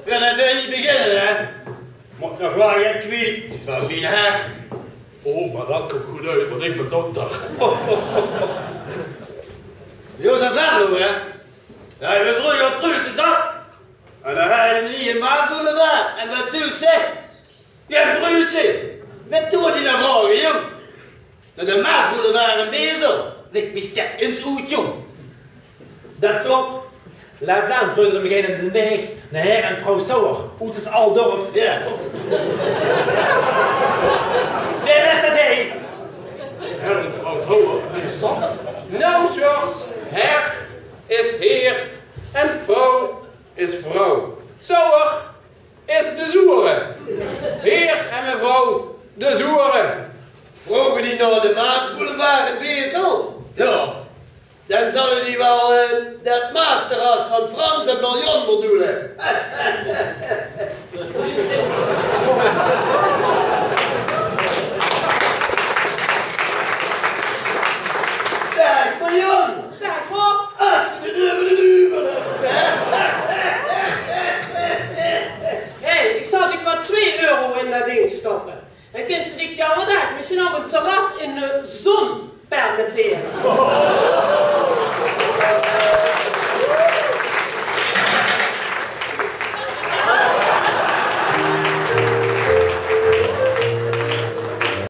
Ga dat niet beginnen, hè? Moet nog wel geen kwiet van mijn hart. Oh, maar dat komt goed uit, want ik ben dokter. Jozef Venlo, hè? Hij wil vroeger op Pruut zat. En dan ga je niet in Maasboulevard. En wat zou je zeggen? Ja, Pruutje. Wat doet hij nou vragen, jong? Naar de Maasboulevard en Bezel. Ligt mij dat eens goed, jong. Dat klopt. Laat dan brullen beginnen de weg naar heer en vrouw Sauer. Uit is Aldorf. Ja. Dit is het heen. Her en vrouw Sauer in de stad. Nou, Jos, her is heer en vrouw is vrouw. Sauer is de zoeren. Heer en mevrouw de zoeren. Vroegen die naar de Maasboulevard en Bezel? Ja. Dan zullen die wel dat masterras van Frans en Bouillon bedoelen. Dag Bouillon! Dag Rob! Als de duvel Hé, ik zou dich maar 2 euro in dat ding stoppen. En kunt ze dich jouw dag misschien ook een terras in de zon permitteren.